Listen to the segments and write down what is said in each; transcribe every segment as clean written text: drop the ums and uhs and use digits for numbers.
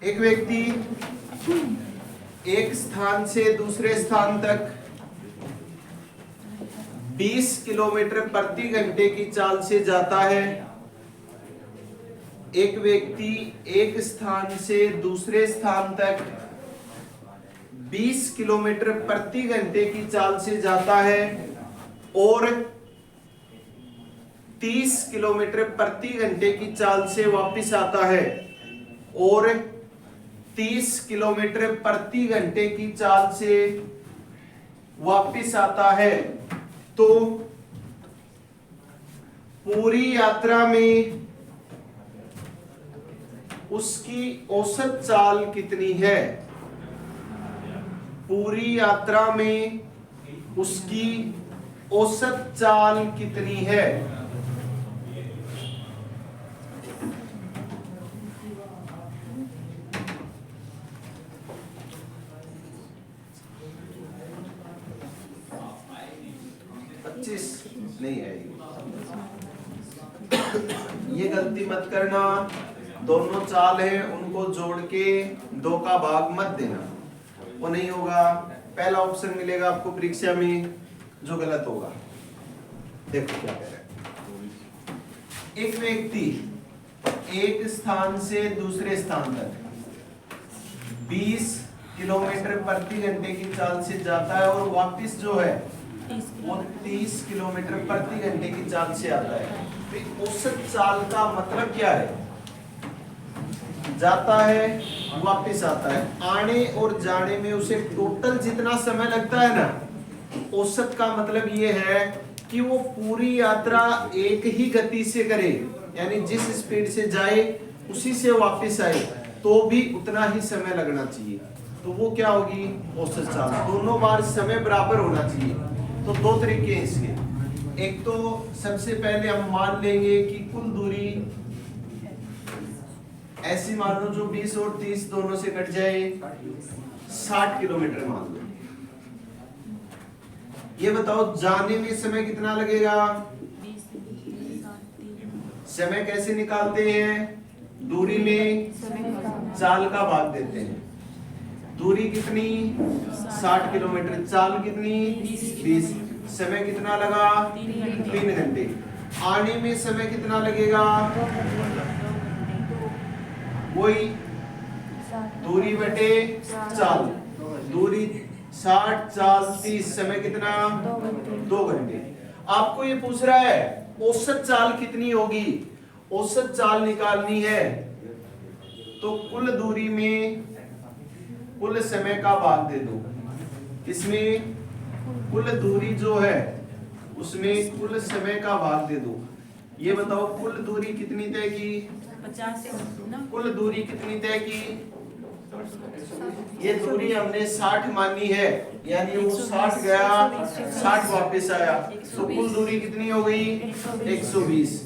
एक व्यक्ति एक स्थान से दूसरे स्थान तक 20 किलोमीटर प्रति घंटे की चाल से जाता है। एक व्यक्ति एक स्थान से दूसरे स्थान तक 20 किलोमीटर प्रति घंटे की चाल से जाता है और 30 किलोमीटर प्रति घंटे की चाल से वापस आता है और 30 किलोमीटर प्रति घंटे की चाल से वापस आता है, तो पूरी यात्रा में उसकी औसत चाल कितनी है? पूरी यात्रा में उसकी औसत चाल कितनी है? नहीं है ये गलती मत करना। दोनों चाल हैं उनको जोड़ के 2 का भाग मत देना, वो नहीं होगा। पहला ऑप्शन मिलेगा आपको परीक्षा में जो गलत होगा। देखो क्या कह रहा है। एक व्यक्ति एक स्थान से दूसरे स्थान तक 20 किलोमीटर प्रति घंटे की चाल से जाता है और वापस जो है वो 30 किलोमीटर प्रति घंटे की चाल से आता है। तो औसत चाल का मतलब क्या है? जाता है वापस आता है, आने और जाने में उसे टोटल जितना समय लगता है ना, औसत का मतलब ये है कि वो पूरी यात्रा एक ही गति से करे, यानी जिस स्पीड से जाए उसी से वापस आए तो भी उतना ही समय लगना चाहिए। तो वो क्या होगी? औसत चाल। दोनों बार समय बराबर होना चाहिए। तो 2 तरीके हैं इसके। एक तो सबसे पहले हम मान लेंगे कि कुल दूरी ऐसी मान लो जो 20 और 30 दोनों से कट जाए, 60 किलोमीटर मान लो। ये बताओ जाने में समय कितना लगेगा? समय कैसे निकालते हैं? दूरी में चाल का भाग देते हैं। दूरी कितनी? 60 किलोमीटर। चाल कितनी? 20। समय कितना लगा? 3 घंटे। आने में समय कितना लगेगा? वही दूरी बटे चाल। दूरी 60, चाल 30, समय कितना? 2 घंटे। आपको ये पूछ रहा है औसत चाल कितनी होगी? औसत चाल निकालनी है तो कुल दूरी में कुल समय का भाग दे दो। इसमें कुल दूरी जो है उसमें कुल समय का भाग दे दो। ये बताओ कुल दूरी कितनी तय की? 50। कुल दूरी कितनी तय की? ये दूरी हमने 60 मानी है, यानी वो 60 गया 60 वापस आया, तो कुल दूरी कितनी हो गई? 120।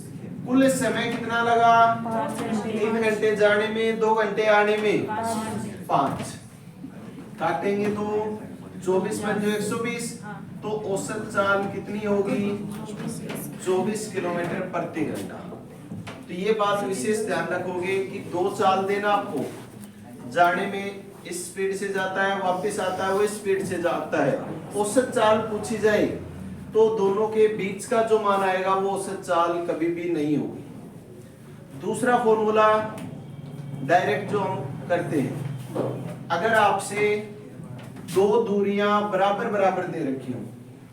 कुल समय कितना लगा? 3 घंटे जाने में, 2 घंटे आने में, 5। काटेंगे तो 24 पंजे 120। तो औसत चाल कितनी होगी? 24 किलोमीटर प्रति घंटा। तो ये बात विशेष ध्यान रखोगे कि 2 चाल देना आपको। जाने में इस स्पीड से जाता है, वापस आता है वो स्पीड से जाता है। औसत चाल पूछी जाए तो दोनों के बीच का जो मान आएगा वो औसत चाल कभी भी नहीं होगी। दूसरा फॉर्मूला डायरेक्ट जो हम करते हैं, अगर आपसे 2 दूरियां बराबर बराबर दे रखी हो,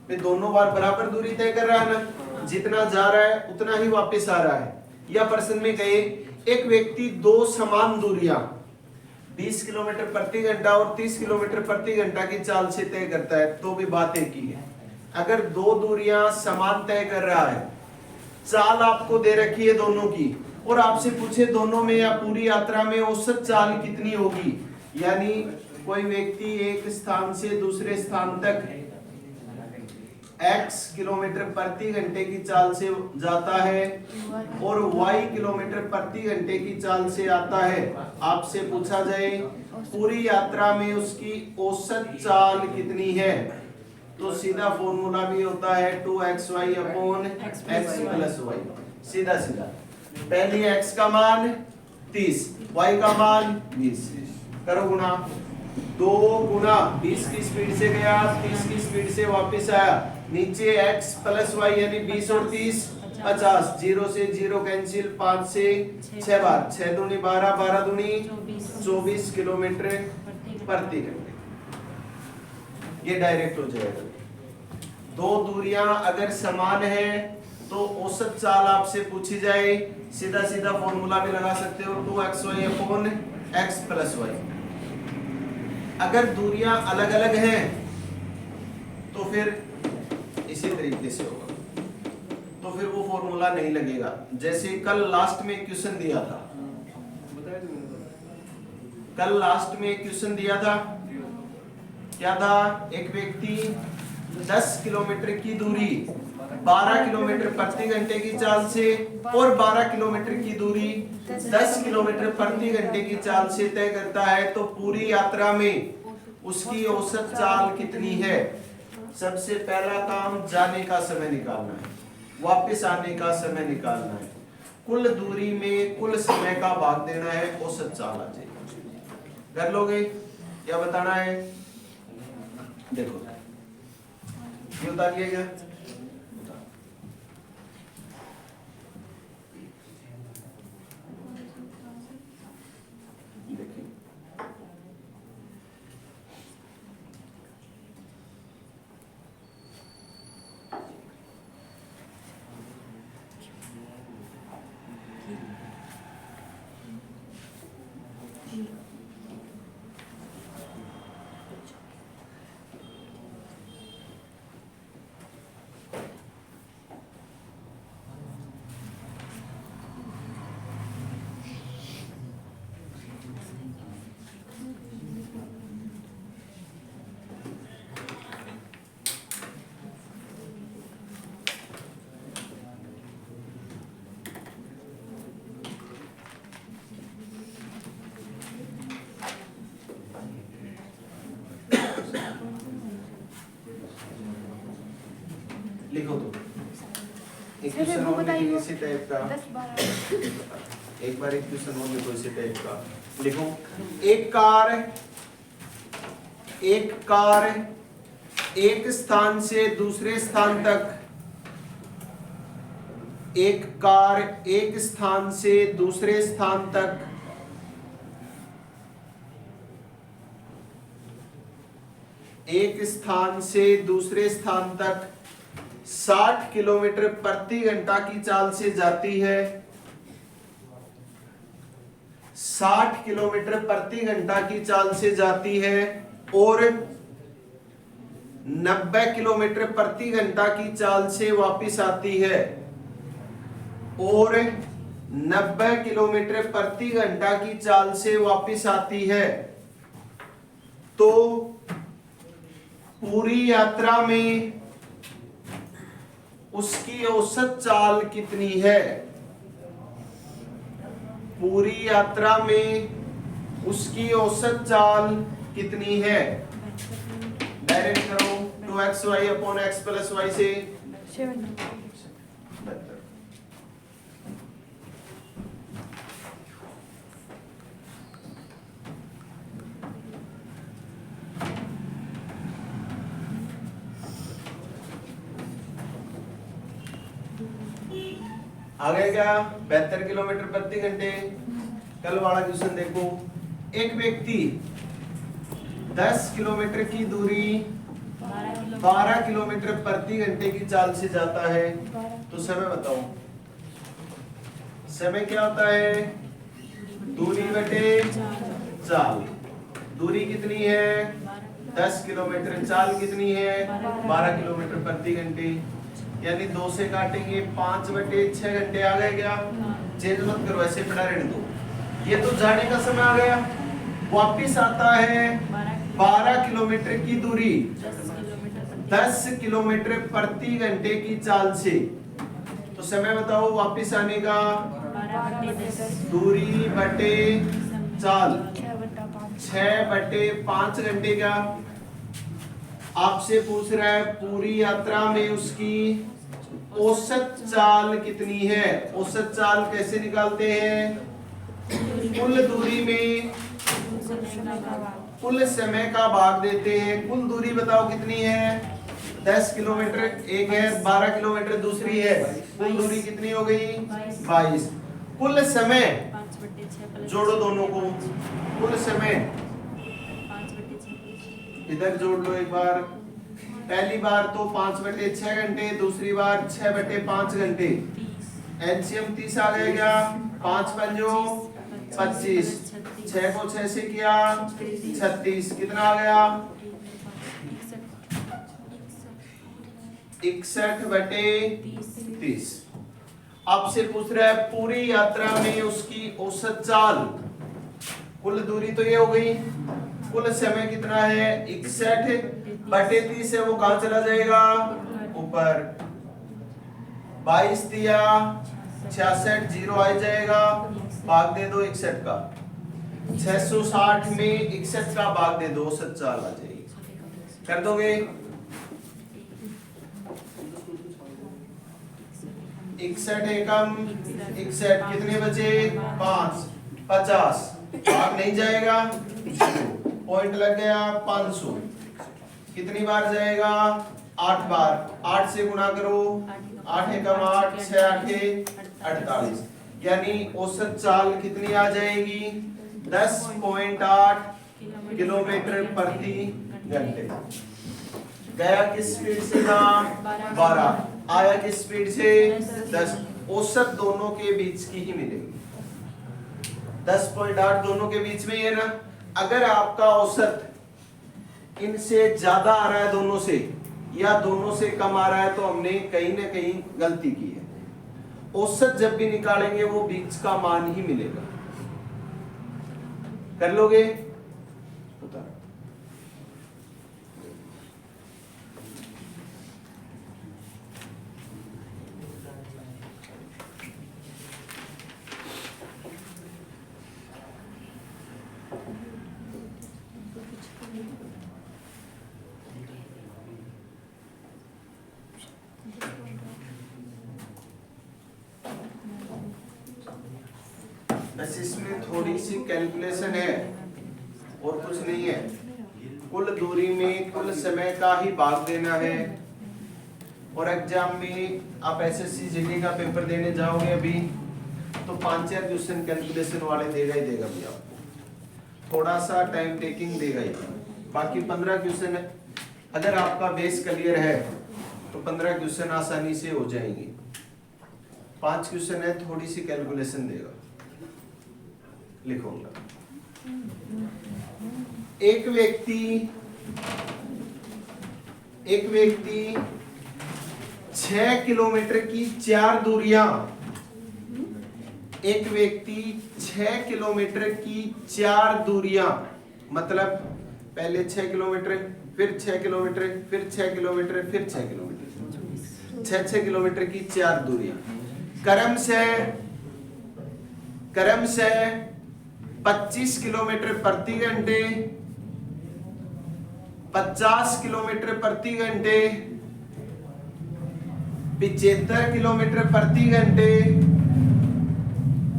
तो दोनों बार बराबर दूरी तय कर रहा है ना, जितना जा रहा है उतना ही वापस आ रहा है। या प्रश्न में कहे एक व्यक्ति 2 समान दूरियां 20 किलोमीटर प्रति घंटा और 30 किलोमीटर प्रति घंटा की चाल से तय करता है, तो भी बात एक ही है। अगर 2 दूरियां समान तय कर रहा है, चाल आपको दे रखी है दोनों की, और आपसे पूछे दोनों में या पूरी यात्रा में औसत चाल कितनी होगी, यानी कोई व्यक्ति एक स्थान से दूसरे स्थान तक x किलोमीटर प्रति घंटे की चाल से जाता है और y किलोमीटर प्रति घंटे की चाल से आता है। आपसे पूछा जाए पूरी यात्रा में उसकी औसत चाल कितनी है, तो सीधा फॉर्मूला भी होता है 2xy upon x plus y। सीधा सीधा पहले x का मान 30, y का मान 20, करो गुना, 2 गुना 20 की स्पीड से गया, 30 की स्पीड से वापस आया, नीचे x प्लस y यानी 20 और 30 50, 0 से 0 कैंसिल, 5 से 6 बार, 6 दूनी 12, 12 दूनी 24 किलोमीटर प्रति घंटे। ये डायरेक्ट हो जाएगा। दो दूरियां अगर समान है तो औसत चाल आपसे पूछी जाए, सीधा सीधा फॉर्मूला भी लगा सकते हो, 2xy upon x plus y। अगर दूरियां अलग अलग हैं तो फिर इसी तरीके से होगा, तो फिर वो फॉर्मूला नहीं लगेगा। जैसे कल लास्ट में क्वेश्चन दिया था, कल लास्ट में क्वेश्चन दिया था, क्या था, एक व्यक्ति 10 किलोमीटर की दूरी 12 किलोमीटर प्रति घंटे की चाल से और 12 किलोमीटर की दूरी 10 किलोमीटर प्रति घंटे की चाल से तय करता है, तो पूरी यात्रा में उसकी औसत चाल कितनी है। सबसे पहला काम जाने का समय निकालना है, वापस आने का समय निकालना है, कुल दूरी में कुल समय का भाग देना है, औसत चाल आ जाएगी। कर लोगे? क्या बताना है? देखो ये बता दिया गया। देखिए लिखो तो एक क्वेश्चन और लिखिए इसी टाइप का, एक बार एक क्वेश्चन और लिखो इसी टाइप का। लिखो, एक कार एक स्थान से दूसरे स्थान तक, एक कार एक स्थान से दूसरे स्थान तक एक स्थान से दूसरे स्थान तक 60 किलोमीटर प्रति घंटा की चाल से जाती है, 60 किलोमीटर प्रति घंटा की चाल से जाती है और 90 किलोमीटर प्रति घंटा की चाल से वापस आती है, और 90 किलोमीटर प्रति घंटा की चाल से वापस आती है, तो पूरी यात्रा में उसकी औसत चाल कितनी है। पूरी यात्रा में उसकी औसत चाल कितनी है। डायरेक्ट करो, 2xy upon x plus y से 72। आ गए क्या? 72 किलोमीटर प्रति घंटे। कल वाला क्वेश्चन देखो, एक व्यक्ति 10 किलोमीटर की दूरी 12 किलोमीटर प्रति घंटे की चाल से जाता है, तो समय बताओ। समय क्या होता है? दूरी बटे चाल। दूरी कितनी है? 10 किलोमीटर। चाल कितनी है? 12 किलोमीटर प्रति घंटे। यानी 2 से काटेंगे 5 बटे 6 घंटे। आ गए क्या? चेंज मत करो, ऐसे पड़ा रहने दो। ये तो जाने का समय आ गया। वापिस आता है 12 किलोमीटर की दूरी 10 किलोमीटर प्रति घंटे की चाल से, तो समय बताओ वापिस आने का। दूरी बटे चाल 6 बटे 5 घंटे का। आपसे पूछ रहा है पूरी यात्रा में उसकी औसत चाल कितनी है। औसत चाल कैसे निकालते हैं? कुल दूरी में कुल समय का भाग देते हैं। कुल दूरी बताओ कितनी है? 10 किलोमीटर एक है, 12 किलोमीटर दूसरी है। कुल दूरी कितनी हो गई? 22। कुल समय जोड़ो दोनों को। कुल समय इधर जोड़ लो एक बार। पहली बार तो 5/6 घंटे, दूसरी बार 6/5 घंटे। एलसीएम 30 आ गया। 5 पंजो 25, 6 को 6 से किया 36, कितना आ गया? 61/30। आपसे पूछ रहा है पूरी यात्रा में उसकी औसत चाल। कुल दूरी तो ये हो गई। कुल समय कितना है? 61/30 है, वो कहां चला जाएगा? ऊपर। 22 दिया 66, 0 आ जाएगा, भाग दे दो 61 का। 660 में 61 का भाग दे दो, औसत चाल आ जाएगी। कर दोगे? 61 एकम 61, कितने बचे? 5, 50, भाग नहीं जाएगा, पॉइंट लग गया 500। कितनी बार जाएगा? 8 बार। 8 से गुणा करो, 8 एकम 8, 6 8 48, यानी औसत चाल कितनी आ जाएगी? 10.8 किलोमीटर प्रति घंटे। गया किस स्पीड से था? 12। आया किस स्पीड से? 10। औसत दोनों के बीच की ही मिलेगी। 10.8 दोनों के बीच में ही है ना। अगर आपका औसत इनसे ज्यादा आ रहा है दोनों से, या दोनों से कम आ रहा है, तो हमने कहीं ना कहीं गलती की है। औसत जब भी निकालेंगे वो बीच का मान ही मिलेगा। कर लोगे? बस इसमें थोड़ी सी कैलकुलेशन है और कुछ नहीं है। कुल दूरी में कुल समय का ही भाग देना है। और एग्जाम में आप एसएससी जीडी का पेपर देने जाओगे अभी, तो 5-4 क्वेश्चन कैलकुलेशन वाले देगा ही देगा भी आपको। थोड़ा सा टाइम टेकिंग देगा ही। बाकी 15 क्वेश्चन अगर आपका बेस क्लियर है तो 15 क्वेश्चन आसानी से हो जाएंगे। 5 क्वेश्चन है, थोड़ी सी कैलकुलेशन देगा। लिखूंगा। एक व्यक्ति 6 किलोमीटर की 4 दूरियां, एक व्यक्ति 6 किलोमीटर की 4 दूरियां, मतलब पहले 6 किलोमीटर, फिर 6 किलोमीटर, फिर 6 किलोमीटर, फिर 6 किलोमीटर, 6 किलोमीटर की 4 दूरियां क्रम से 25 किलोमीटर प्रति घंटे, 50 किलोमीटर प्रति घंटे, 75 किलोमीटर प्रति घंटे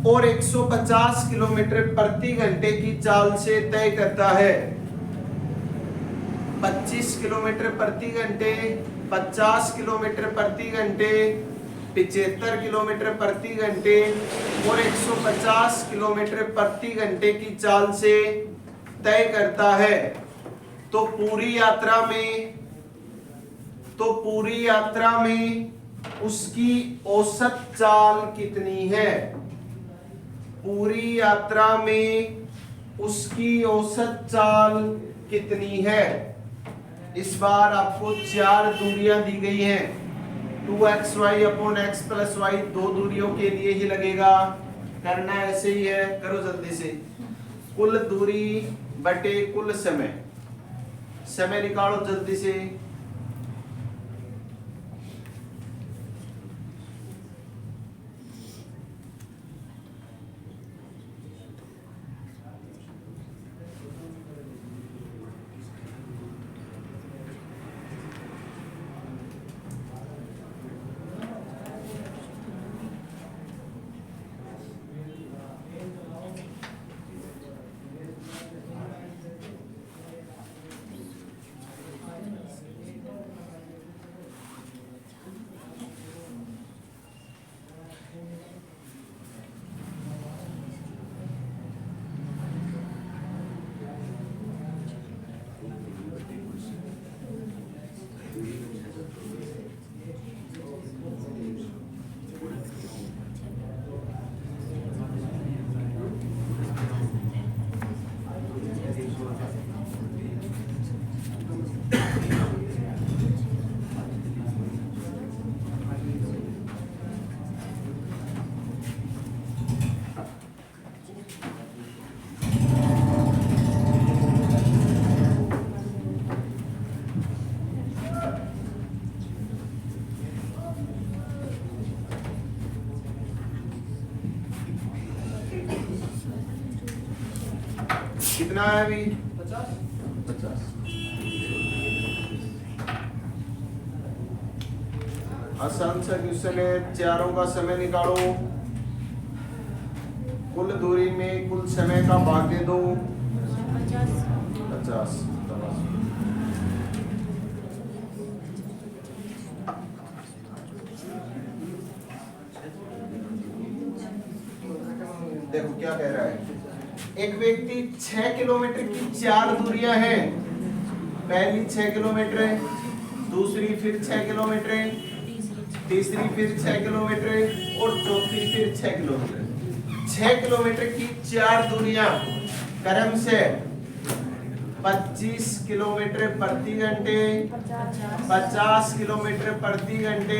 और 150 किलोमीटर प्रति घंटे की चाल से तय करता है। 25 किलोमीटर प्रति घंटे, 50 किलोमीटर प्रति घंटे, 75 किलोमीटर प्रति घंटे और 150 किलोमीटर प्रति घंटे की चाल से तय करता है। तो पूरी यात्रा में उसकी औसत चाल कितनी है? पूरी यात्रा में उसकी औसत चाल कितनी है? इस बार आपको 4 दूरियां दी गई हैं। 2xy upon x plus y 2 दूरियों के लिए ही लगेगा। करना ऐसे ही है, करो जल्दी से। कुल दूरी बटे कुल समय निकालो जल्दी से। कितना है अभी 50। आसान सा क्वेश्चन है, चारों का समय निकालो, कुल दूरी में कुल समय का भाग दे दो 50। देखो क्या कह रहा है, एक व्यक्ति 6 किलोमीटर की 4 दूरियां हैं। पहली 6 किलोमीटर है, दूसरी फिर 6 किलोमीटर है, तीसरी फिर 6 किलोमीटर है और चौथी फिर 6 किलोमीटर। 6 किलोमीटर की 4 दूरियां क्रम से 25 किलोमीटर प्रति घंटे, 50 किलोमीटर प्रति घंटे,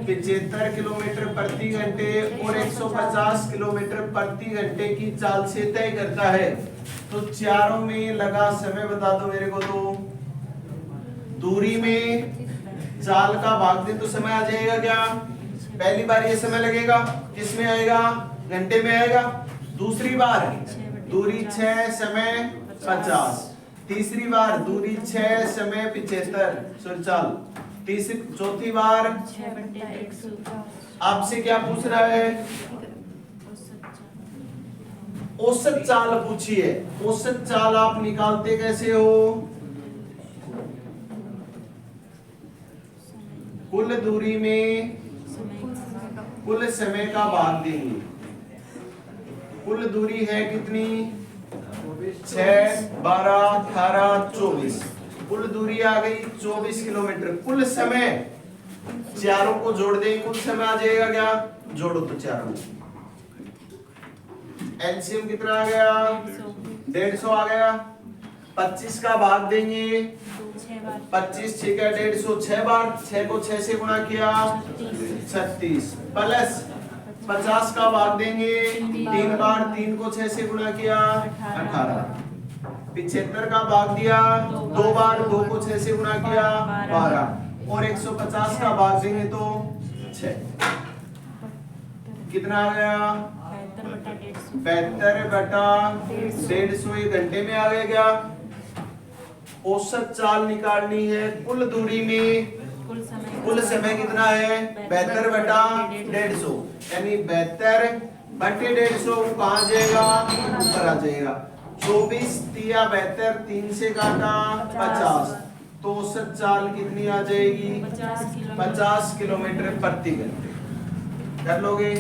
75 किलोमीटर प्रति घंटे और 150 किलोमीटर प्रति घंटे की चाल से तय करता है। तो चारों में लगा समय बता दो मेरे को। तो दूरी में चाल का भाग दे तो समय आ जाएगा क्या? पहली बार ये समय लगेगा, किसमें आएगा? घंटे में आएगा। दूसरी बार दूरी 6 समय 50, तीसरी बार दूरी 6 समय 75 सुरचाल, तीसरी चौथी बार आपसे क्या पूछ रहा है? औसत चाल पूछी है। औसत चाल आप निकालते कैसे हो? कुल दूरी में कुल समय का भाग देंगे। कुल दूरी है कितनी? 6, 12, 18, 24। कुल दूरी आ गई 24 किलोमीटर। कुल समय चारों को जोड़ दें, कुल समय आ जाएगा क्या? जोड़ो तो चारों। एलसीएम कितना आ गया? 150 आ गया। 25 का भाग देंगे, 25 6 का 150, 6 बार, 6 को 6 से गुणा किया 36, प्लस 50 का भाग देंगे 3 बार, 3 को 6 से गुणा किया 18, 75 का भाग दिया 2 बार, 2 को 6 से गुणा किया 12 और 150 का भाग देंगे तो 6। कितना आ गया? 72/150 एक घंटे में आ गया क्या? औसत चाल निकालनी है। कुल दूरी में कुल समय कितना है? 72/150, यानी 72/150 कहाँ जाएगा? ऊपर आ जाएगा। 24 तिया 72, 3 से काटा 50, तो औसत चाल कितनी आ जाएगी? 50 किलोमीटर प्रति घंटे। कर लोगे?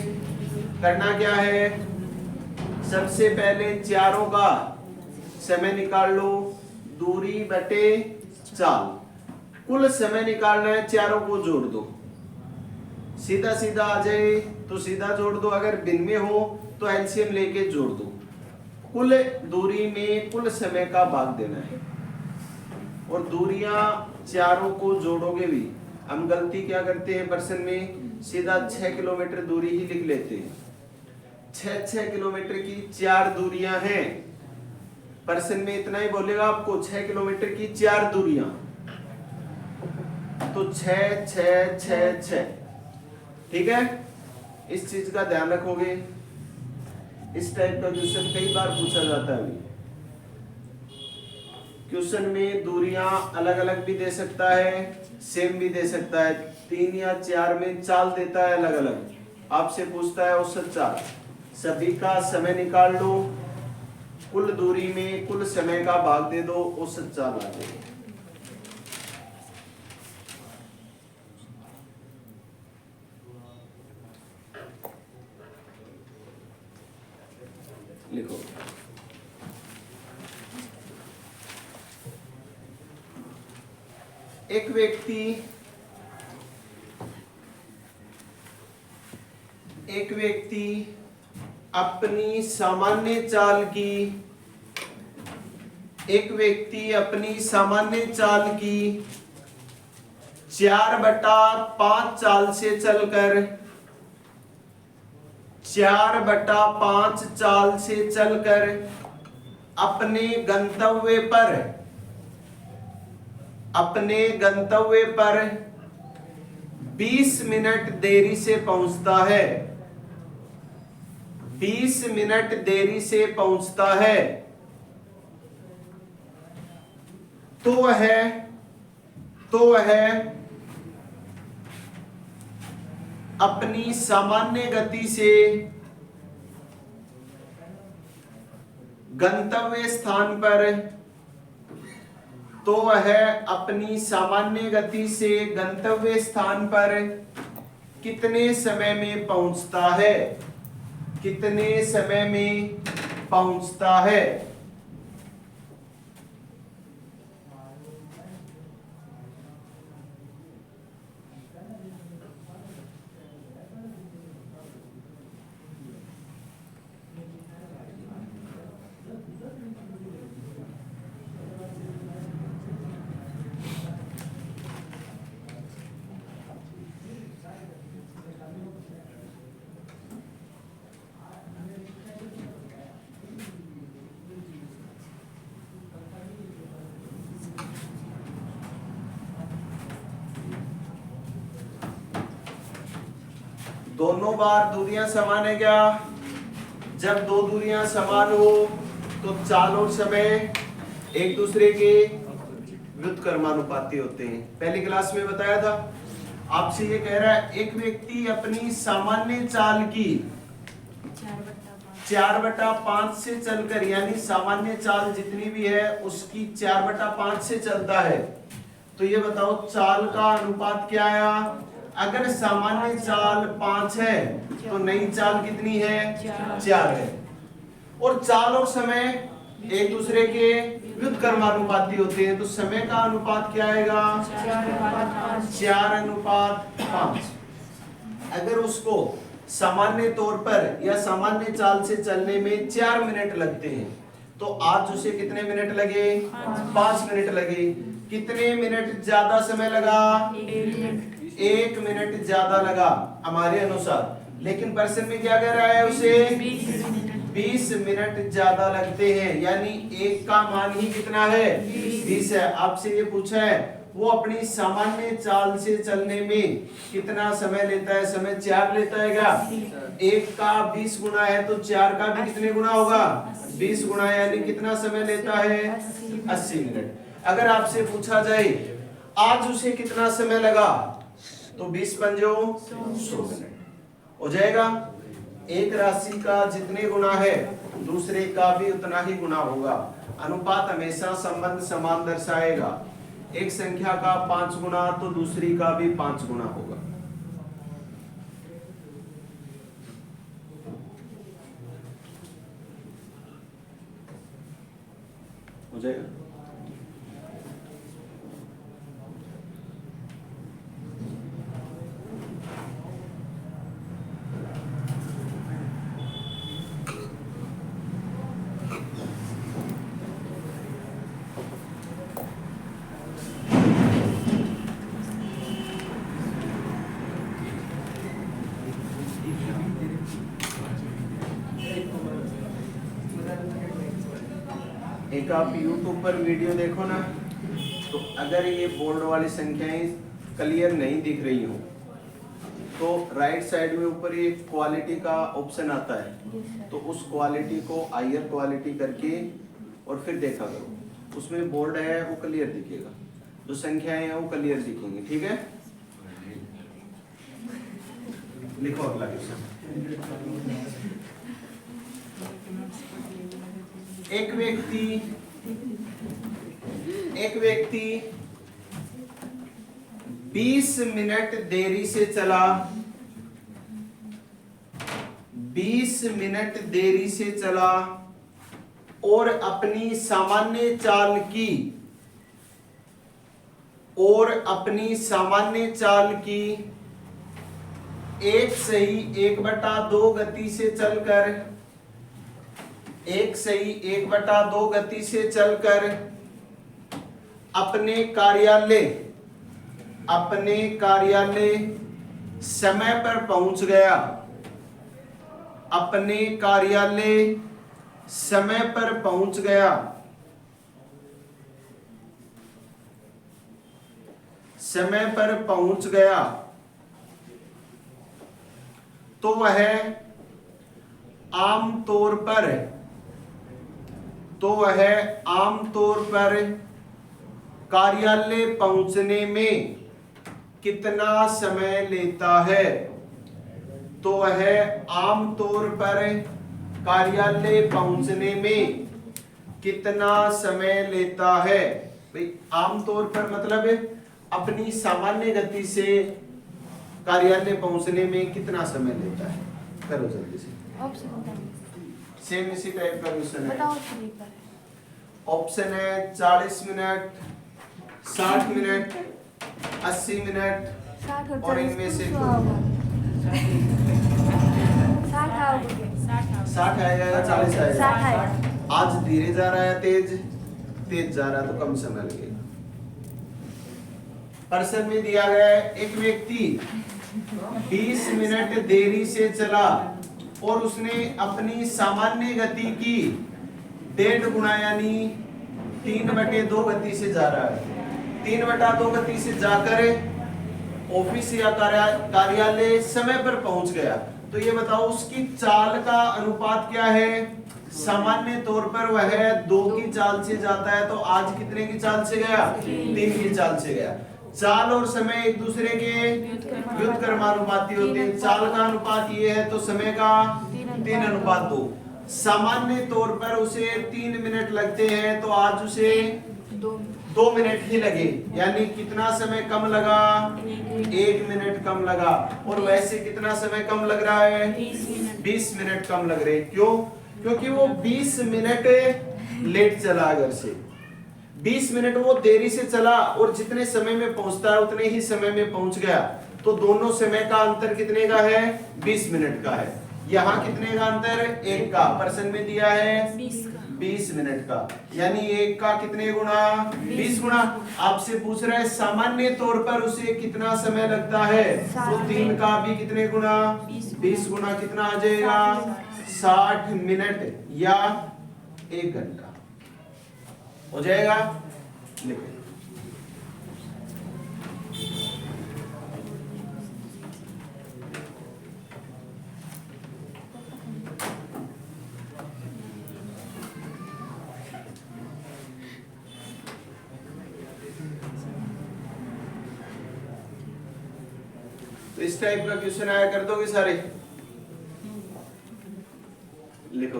करना क्या है? सबसे पहले चारों का समय निकाल लो, दूरी बटे चाल। कुल समय निकालना है, चारों को जोड़ दो, सीधा सीधा आ जाए तो सीधा जोड़ दो, अगर भिन्न में हो तो एलसीएम लेके जोड़ दो। कुल दूरी में कुल समय का भाग देना है और दूरियां चारों को जोड़ोगे भी। हम गलती क्या करते हैं प्रश्न में? सीधा 6 किलोमीटर दूरी ही लिख लेते हैं। 6 किलोमीटर की 4 दूरियां हैं। प्रश्न में इतना ही बोलेगा आपको, 6 किलोमीटर की 4 दूरियां, तो 6 6 6 6। ठीक है, इस चीज का ध्यान रखोगे। इस टाइप का क्वेश्चन कई बार पूछा जाता है। क्वेश्चन में दूरियां अलग अलग भी दे सकता है, सेम भी दे सकता है। 3 या 4 में चाल देता है अलग अलग, आपसे पूछता है औसत चाल। सभी का समय निकाल लो, कुल दूरी में कुल समय का भाग दे दो, औसत चाल आ जाएगी। लिखो। एक व्यक्ति अपनी सामान्य चाल की 4/5 चाल से चलकर 4/5 चाल से चलकर अपने गंतव्य पर 20 मिनट देरी से पहुंचता है। 20 मिनट देरी से पहुंचता है। तो वह अपनी सामान्य गति से गंतव्य स्थान पर कितने समय में पहुंचता है? दोनों बार दूरियां समान है क्या? जब दो दूरियां समान हो तो चाल और समय एक दूसरे के व्युत्क्रमानुपाती होते हैं। पहली क्लास में बताया था। आपसे ये कह रहा है एक व्यक्ति अपनी सामान्य चाल की 4/5 से चलकर, यानी सामान्य चाल जितनी भी है उसकी 4/5 से चलता है, तो ये बताओ चाल का अनुपात क्या आया? अगर सामान्य चाल 5 है तो नई चाल कितनी है? 4 है। और चाल और समय एक दूसरे के व्युत्क्रमानुपाती होते हैं, तो समय का अनुपात क्या आएगा? 4:5। अगर उसको सामान्य तौर पर या सामान्य चाल से चलने में 4 मिनट लगते हैं, तो आज उसे कितने मिनट लगे? 5 मिनट लगे। कितने मिनट ज्यादा समय लगा? 1 मिनट ज्यादा लगा हमारे अनुसार। लेकिन पर्सन में क्या कह रहा है? उसे 20 मिनट ज्यादा लगते हैं, यानी एक का मान ही कितना है? 20 है। आपसे ये पूछा है वो अपनी सामान्य चाल से चलने में कितना समय लेता है? समय 4 लेता है क्या? 1 का 20 गुना है तो 4 का भी कितने गुना होगा? 20 गुना, यानी कितना समय लेता है? 80 मिनट। अगर आपसे पूछा जाए आज उसे कितना समय लगा, तो 20 पंजो 100 मिनट हो जाएगा। एक राशि का जितने गुना है दूसरे का भी उतना ही गुना होगा। अनुपात हमेशा संबंध समान दर्शाएगा। एक संख्या का 5 गुना तो दूसरी का भी 5 गुना होगा। हो जाएगा। एक आप YouTube पर वीडियो देखो ना, तो अगर ये बोर्ड वाली संख्याएं क्लियर नहीं दिख रही हो तो राइट साइड में ऊपर ये क्वालिटी का ऑप्शन आता है, तो उस क्वालिटी को हायर क्वालिटी करके और फिर देखा करो। उसमें बोर्ड है वो क्लियर दिखेगा, जो संख्याएं हैं वो क्लियर दिखेंगी। ठीक है, लिखो अगला क्वेश्चन। एक व्यक्ति 20 मिनट देरी से चला, 20 मिनट देरी से चला और अपनी सामान्य चाल की 1/2 गति से चलकर अपने कार्यालय समय पर पहुंच गया। तो वह आमतौर पर कार्यालय पहुंचने में कितना समय लेता है? तो वह आमतौर पर कार्यालय पहुंचने में कितना समय लेता है? भाई आमतौर पर मतलब अपनी सामान्य गति से कार्यालय पहुंचने में कितना समय लेता है? करो जल्दी से। सेम इसी टाइप का क्वेश्चन है। ऑप्शन है 40 मिनट, 60 मिनट, 80 मिनट और इनमें से 60 आएगा या 40 आएगा? आज धीरे जा रहा है, तेज जा रहा है तो कम समय लगेगा। प्रश्न में दिया गया है एक व्यक्ति 20 मिनट देरी से चला और उसने अपनी सामान्य गति की 1.5 गुना यानी 3/2 गति से जा रहा है। 3/2 गति से जाकर ऑफिस या कार्यालय समय पर पहुंच गया। तो ये बताओ उसकी चाल का अनुपात क्या है? सामान्य तौर पर वह 2 की चाल से जाता है, तो आज कितने की चाल से गया? 3 की चाल से गया। चाल और समय एक दूसरे के व्युत्क्रमानुपाती होते हैं। चाल का अनुपात ये है तो समय का 3:2। सामान्य तौर पर उसे 3 मिनट लगते हैं तो आज उसे 2 मिनट ही लगे, यानी कितना समय कम लगा? 1 मिनट कम लगा। और वैसे कितना समय कम लग रहा है? 20 मिनट कम लग रहे। क्यों? क्योंकि वो 20 मिनट लेट चला घर से। 20 मिनट वो देरी से चला और जितने समय में पहुंचता है उतने ही समय में पहुंच गया। तो दोनों समय का अंतर कितने का है? 20 मिनट का है। यहाँ कितने का अंतर? 1 का। प्रश्न में दिया है 20 मिनट का, यानी 1 का कितने गुना? 20 गुना। आपसे पूछ रहा है सामान्य तौर पर उसे कितना समय लगता है, तो 3 का भी कितने गुना? 20 गुना। कितना आ जाएगा? 60 मिनट या 1 घंटा हो जाएगा। लिखो। तो इस टाइप का क्वेश्चन आया कर दोगे सारे? लिखो।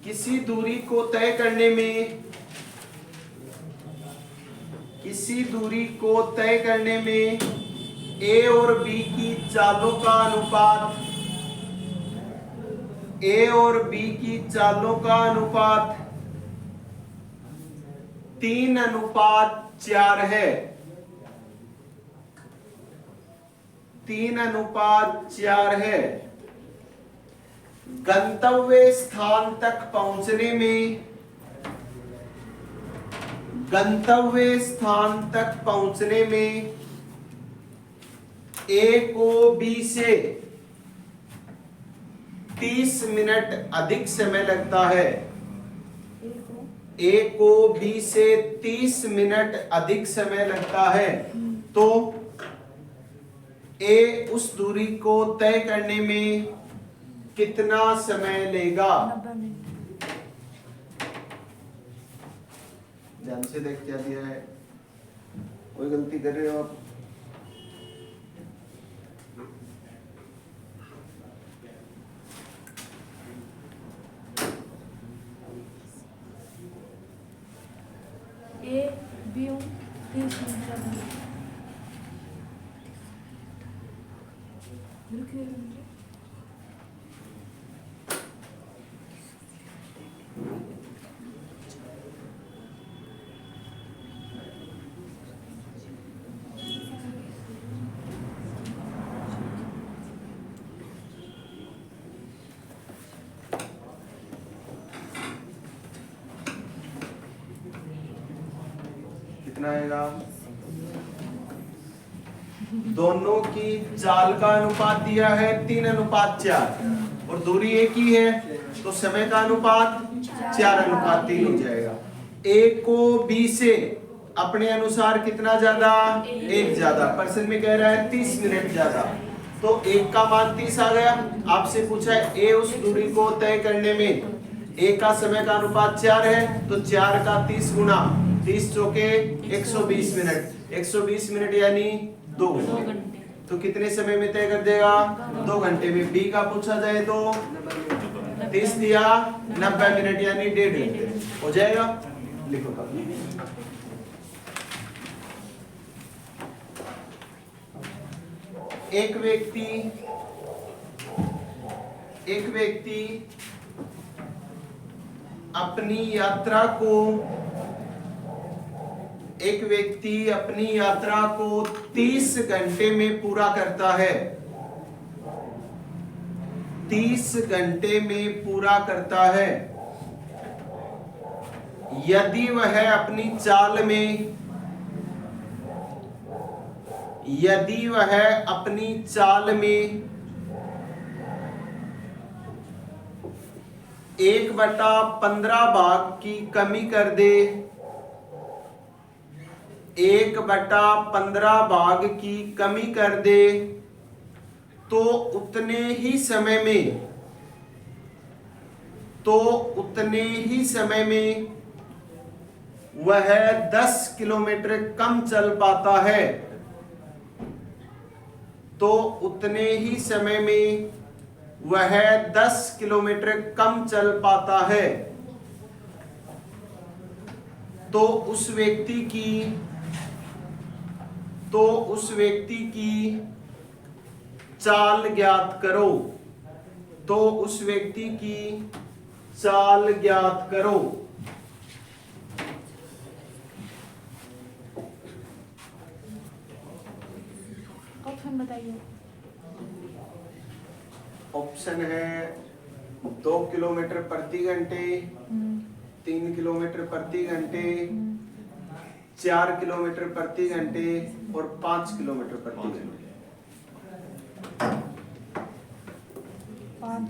किसी दूरी को तय करने में A और B की चालों का अनुपात 3:4 है। 3:4 है। गंतव्य स्थान तक पहुंचने में A को B से 30 मिनट अधिक समय लगता है। A को B से 30 मिनट अधिक समय लगता है, तो A उस दूरी को तय करने में कितना समय लेगा? ध्यान से देख क्या दिया है, कोई गलती कर रहे हो आप? A, B 30 मिनट कितना आएगा? दोनों की चाल का अनुपात दिया है 3:4 और दूरी एक ही है, तो समय का अनुपात 4:3 हो जाएगा। A को B से अपने अनुसार कितना ज्यादा? 1 ज्यादा। प्रश्न में कह रहा है 30 मिनट ज्यादा, तो 1 का मान 30 आ गया। आपसे पूछा है A उस दूरी को तय करने में ए का समय का अनुपात 4 है, तो 4 का 30 गुना, 30 चौके 120 मिनट, 120 मिनट यानी 2 घंटे। तो कितने समय में तय कर देगा? 2 घंटे में। बी का पूछा जाए तो 30 दिया 90 मिनट यानी 1.5 घंटे हो जाएगा। लिखो तब। एक व्यक्ति अपनी यात्रा को 30 घंटे में पूरा करता है, 30 घंटे में पूरा करता है। यदि वह अपनी चाल में 1/15 भाग की कमी कर दे, 1/15 भाग की कमी कर दे, तो उतने ही समय में वह 10 किलोमीटर कम चल पाता है, तो उतने ही समय में वह 10 किलोमीटर कम चल पाता है। तो उस व्यक्ति की चाल ज्ञात करो, तो उस व्यक्ति की चाल ज्ञात करो। ऑप्शन बताइए। ऑप्शन है 2 किलोमीटर प्रति घंटे, 3 किलोमीटर प्रति घंटे, 4 किलोमीटर प्रति घंटे और 5 किलोमीटर प्रति घंटे। 5।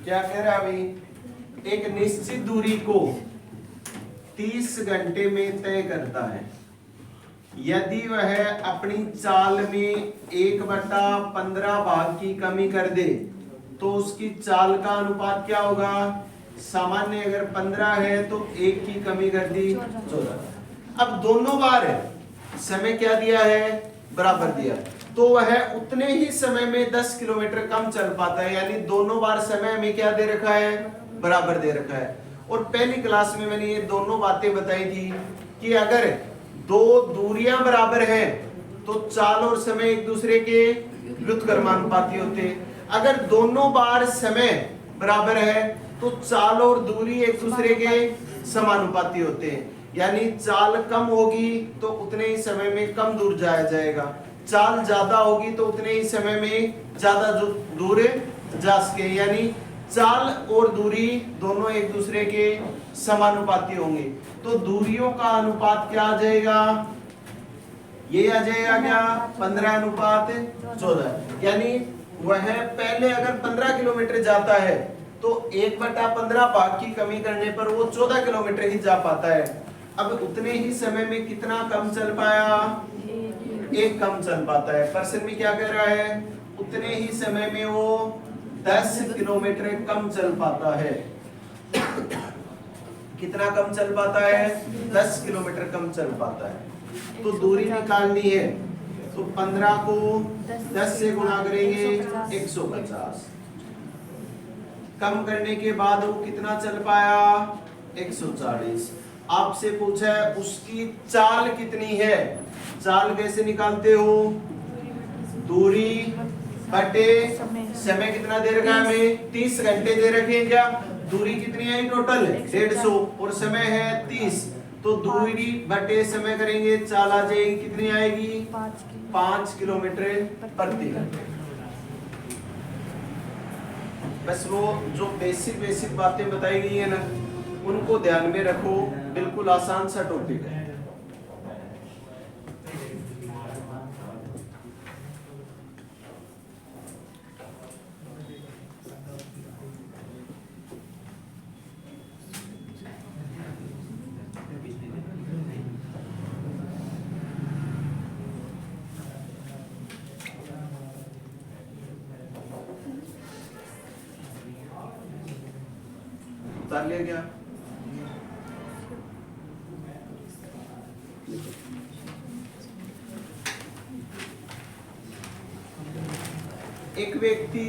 क्या कह रहा है अभी? एक निश्चित दूरी को 30 घंटे में तय करता है। यदि वह अपनी चाल में 1/15 भाग की कमी कर दे, तो उसकी चाल का अनुपात क्या होगा? सामान्य अगर 15 है तो 1 की कमी कर दी 14। अब दोनों बार समय क्या दिया है? बराबर दिया, तो वह उतने ही समय में 10 किलोमीटर कम चल पाता है। यानी दोनों बार समय हमें क्या दे रखा है? बराबर दे रखा है। और पहली क्लास में मैंने ये दोनों बातें बताई थी कि अगर दो दूरियां बराबर हैं तो चाल और समय एक दूसरे के व्युत्क्रमानुपाती होते हैं। अगर दोनों बार समय बराबर है तो चाल और दूरी एक दूसरे के समानुपाती होते हैं। यानी चाल कम होगी तो उतने ही समय में कम दूर जाया जाएगा, चाल ज्यादा होगी तो उतने ही समय में ज्यादा दूर जा सके। यानी चाल और दूरी दोनों एक दूसरे के समानुपाती होंगे। तो दूरियों का अनुपात क्या आ जाएगा? ये आ जाएगा क्या? 15:14। यानी वह पहले अगर 15 किलोमीटर जाता है तो 1/15 भाग की कमी करने पर वो 14 किलोमीटर ही जा पाता है। अब उतने ही समय में कितना कम चल पाया? 1 कम चल पाता है। प्रश्न में क्या कह रहा है? उतने ही समय में वो 10 किलोमीटर कम चल पाता है। कितना कम चल पाता है? 10 किलोमीटर कम चल पाता है। तो दूरी निकालनी है तो 15 को 10 से गुणा करेंगे 150। कम करने के बाद वो कितना चल पाया? 140। आपसे पूछा है उसकी चाल कितनी है। चाल कैसे निकालते हो? दूरी बटे समय कितना दे रखा है हमें? 30 घंटे दे रखे हैं। क्या दूरी कितनी है टोटल? 150 और समय है 30। तो दूरी बटे समय करेंगे, चाल आ जाएगी कितनी आएगी? 5 किलोमीटर प्रति घंटे। बस वो जो बेसिक बातें बताई गई है ना, उनको ध्यान में रखो। बिल्कुल आसान सा टॉपिक है। उतार लिया गया। एक व्यक्ति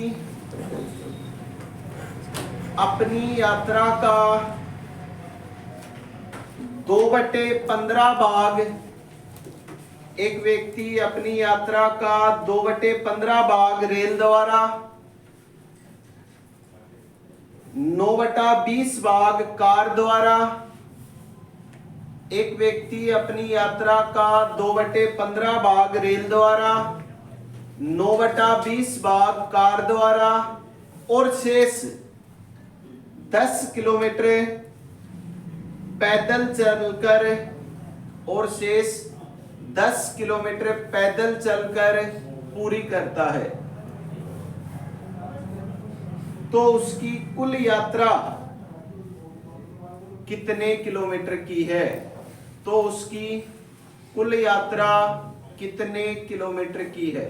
अपनी यात्रा का 2/15 भाग, एक व्यक्ति अपनी यात्रा का 2/15 भाग रेल द्वारा, 9/20 भाग कार द्वारा, एक व्यक्ति अपनी यात्रा का 2/15 भाग रेल द्वारा, 9/20 भाग कार द्वारा और शेष 10 किलोमीटर पैदल चलकर, और शेष 10 किलोमीटर पैदल चलकर पूरी करता है, तो उसकी कुल यात्रा कितने किलोमीटर की है? तो उसकी कुल यात्रा कितने किलोमीटर की है?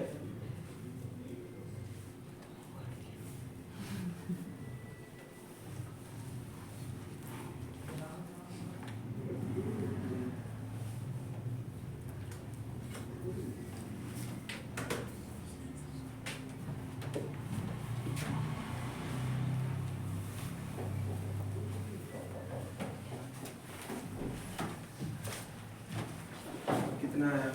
कितना है?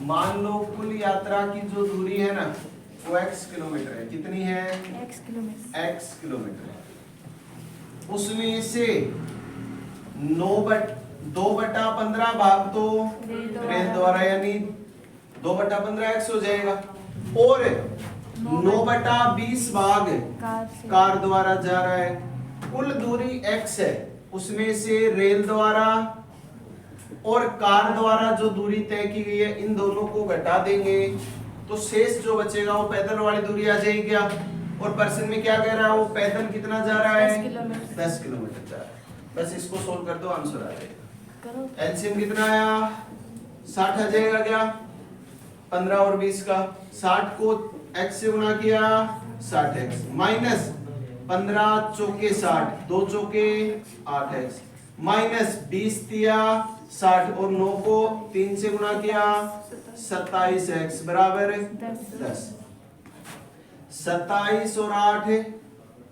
मान लो कुल यात्रा की जो दूरी है ना वो x किलोमीटर है। कितनी है? x kilometre. x किलोमीटर है। उसमें से 2/15 भाग तो रेल द्वारा यानी 2/15 x हो जाएगा, और 9/20 भाग कार द्वारा जा रहा है। कुल दूरी x है, उसमें से रेल द्वारा और कार द्वारा जो दूरी तय की गई है इन दोनों को घटा देंगे तो शेष जो बचेगा वो पैदल वाली दूरी आ जाएगी क्या? और पर्सन में क्या कह रहा है? वो पैदल कितना जा रहा है? 10 किलोमीटर जा रहा है। बस इसको सोल्व कर दो, आंसर आ जाएगा। एलसीएम कितना आया? 60 आ जाएगा क्या? 15 और 20 का 60 को x से गुणा किया 60x माइनस 15 चौके 60, 2 चौके 8x माइनस 20 दिया 60 और 9 को 3 से गुणा किया 27x बराबर 10। 27 और 8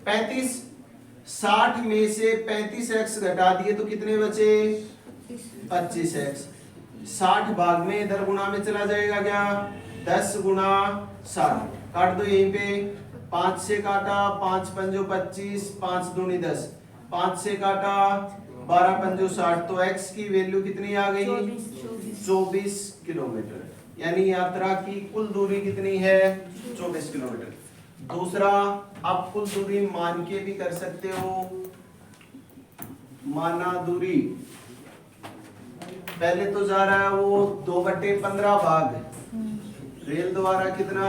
35। 60 में से 35x घटा दिए तो कितने बचे? 25x। 60 भाग में इधर गुणा में चला जाएगा क्या? 10 गुणा 60 काट दो यहीं पे। 5 से काटा 5 पंजो 25, 5 दूनी 10, 5 से काटा 12 पंजो 60, तो x की वैल्यू कितनी आ गई? 24 किलोमीटर। यानी यात्रा की कुल दूरी कितनी है? 24 किलोमीटर। दूसरा, आप कुल दूरी मान के भी कर सकते हो। माना दूरी पहले तो जा रहा है वो 2/15 भाग रेल द्वारा, कितना?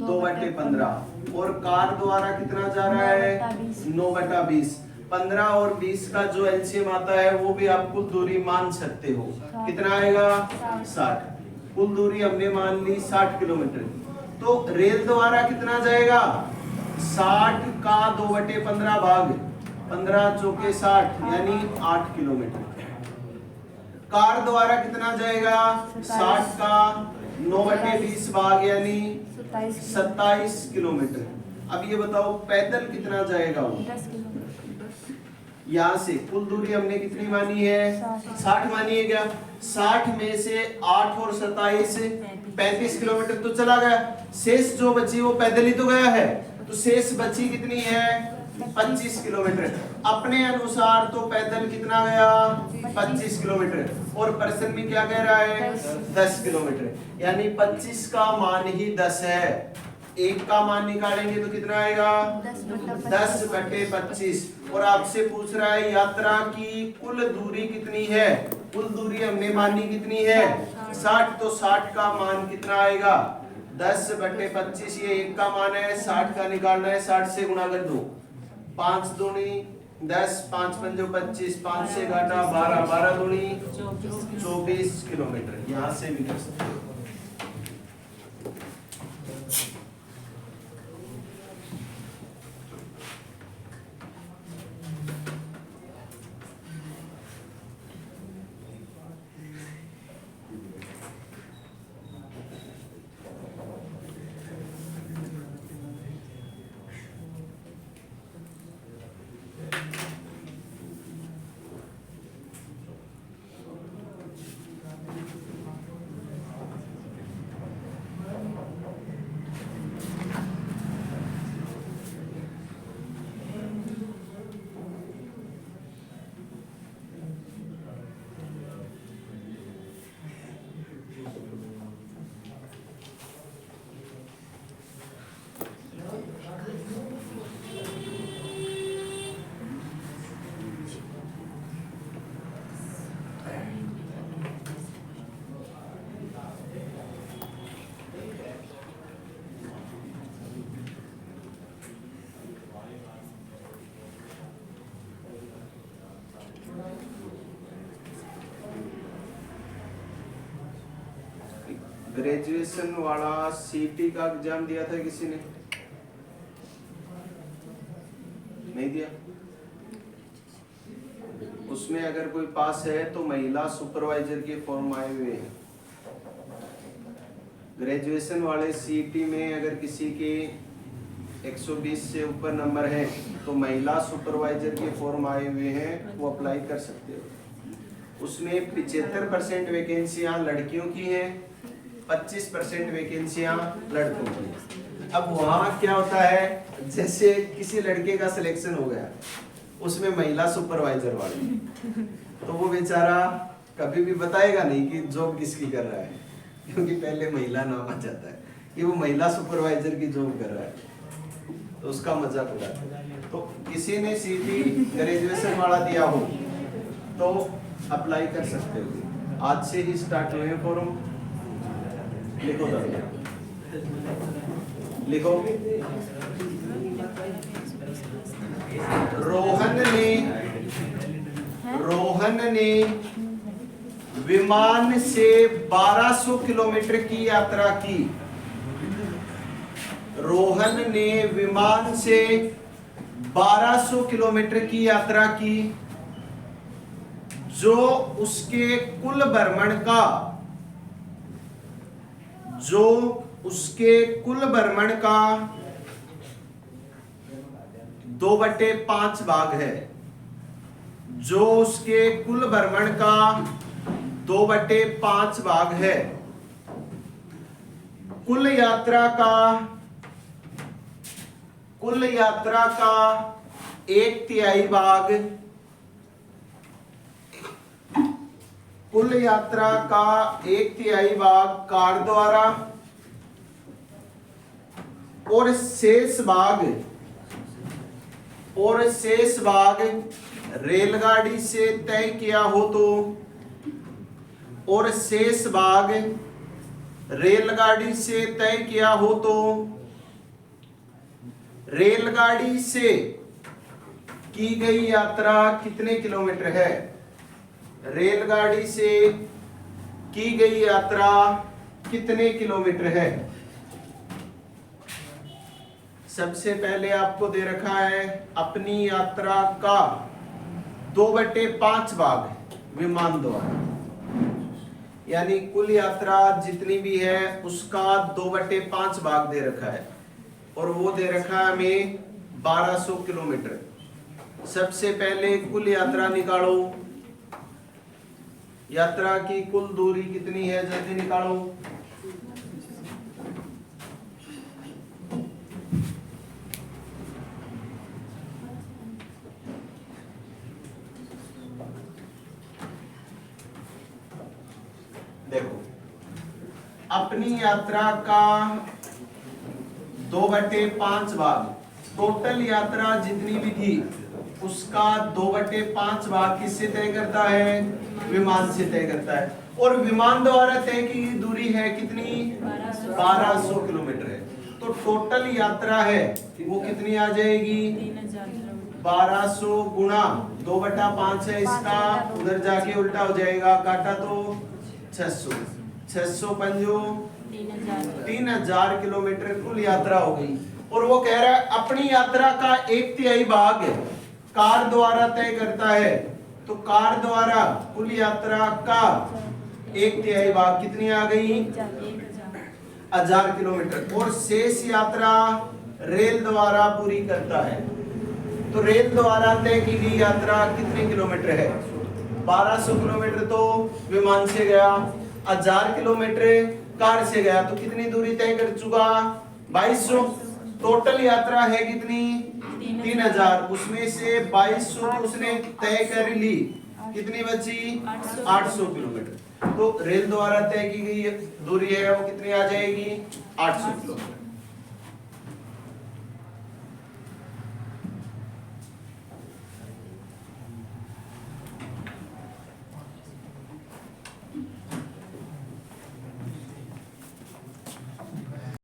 2/15, और कार द्वारा कितना जा रहा है? 9/20। 15 और 20 का जो एलसीएम आता है वो भी आप कुल दूरी मान सकते हो। कितना आएगा? 60। कुल दूरी हमने मान ली 60 किलोमीटर। तो रेल द्वारा कितना जाएगा? 60 का 2/15 भाग 15 चौके 60 यानी 8 किलोमीटर। कार द्वारा कितना जाएगा? 60 का 9/20 भाग यानी 27 किलोमीटर। अब ये बताओ पैदल कितना जाएगा वो? 10 किलोमीटर। यहाँ से कुल दूरी हमने कितनी मानी है? 60 मानी है क्या? 60 में से 8 और 27 35 किलोमीटर तो चला गया। शेष जो बची वो पैदल ही तो गया है, तो शेष बची कितनी है? 25 किलोमीटर। अपने अनुसार तो पैदल कितना गया? 25 किलोमीटर, और पर्सन में क्या कह रहा है? 10 किलोमीटर। यानी 25 का मान ही 10 है। एक का मान निकालेंगे तो कितना आएगा? 10/25। और आपसे पूछ रहा है यात्रा की कुल दूरी कितनी है? कुल दूरी हमने मानी कितनी है? 60। तो 60 का मान कितना आएगा? 10/25 ये 1 का मान है, 60 का निकालना है, 60 से गुणा कर दो, 5 दूनी 10, 5 पंजो 25, 5 से घाटा 12, 12 दूनी 24 किलोमीटर। यहाँ से भी कर सकते हो। ग्रेजुएशन वाला सीटी का एग्जाम दिया था किसी ने? नहीं दिया? उसमें अगर कोई पास है तो महिला सुपरवाइजर के फॉर्म आए हुए हैं। ग्रेजुएशन वाले सीटी में अगर किसी के 120 से ऊपर नंबर है तो महिला सुपरवाइजर के फॉर्म आए हुए हैं, वो अप्लाई कर सकते हो। उसमें 75% वैकेंसियां लड़कियों की हैं, 25% वैकेंसियां लड़कों की। अब वहाँ क्या होता है, जैसे किसी लड़के का सिलेक्शन हो गया उसमें महिला सुपरवाइजर वाले, तो वो बेचारा कभी भी बताएगा नहीं कि जॉब किसकी कर रहा है, क्योंकि पहले महिला नाम आ जाता है कि वो महिला सुपरवाइजर की जॉब कर रहा है, तो उसका मजाक उड़ाता है। तो किसी ने सीटी ग्रेजुएशन वाला दिया हो तो अप्लाई कर सकते हो। आज से ही स्टार्ट हुए हैं फॉर्म। लिखो दादा, लिखो। रोहन ने विमान से 1200 किलोमीटर की यात्रा की। रोहन ने विमान से 1200 किलोमीटर की यात्रा की, जो उसके कुल भ्रमण का 2/5 भाग है। जो उसके कुल भ्रमण का 2/5 भाग है। कुल यात्रा का 1/3 भाग, कुल यात्रा का 1/3 भाग कार द्वारा और शेष भाग रेलगाड़ी से तय किया हो तो, और शेष भाग रेलगाड़ी से तय किया हो तो, रेलगाड़ी से की गई यात्रा कितने किलोमीटर है? रेलगाड़ी से की गई यात्रा कितने किलोमीटर है? सबसे पहले आपको दे रखा है अपनी यात्रा का 2/5 भाग विमान द्वारा, यानी कुल यात्रा जितनी भी है उसका 2/5 भाग दे रखा है, और वो दे रखा है हमें 1200 किलोमीटर। सबसे पहले कुल यात्रा निकालो। यात्रा की कुल दूरी कितनी है, जल्दी निकालो। देखो, अपनी यात्रा का 2/5 भाग, टोटल यात्रा जितनी भी थी उसका 2/5 भाग किससे तय करता है? विमान से तय करता है। और विमान द्वारा तय की गई दूरी है कितनी? 1200 किलोमीटर है। तो टोटल यात्रा है वो कितनी आ जाएगी? 1200 गुणा 2/5 है इसका, उधर जाके उल्टा हो जाएगा, काटा तो 600, 600 पंजो 3000 किलोमीटर कुल यात्रा हो गई। और वो कह रहा है अपनी यात्रा का 1/3 भाग कार द्वारा तय करता है। तो कार द्वारा कुल यात्रा का 1/3 भाग कितनी आ गई? 1000 किलोमीटर। और शेष यात्रा रेल द्वारा पूरी करता है। तो रेल द्वारा तय की गई यात्रा कितने किलोमीटर है? 1200 किलोमीटर तो विमान से गया, 1000 किलोमीटर कार से गया, तो कितनी दूरी तय कर चुका? 2200। टोटल यात्रा है कितनी? 3000। उसमें से 2200 तो उसने तय कर ली, कितनी बची? 800 किलोमीटर। तो रेल द्वारा तय की गई दूरी है वो कितनी आ जाएगी? 800 किलोमीटर।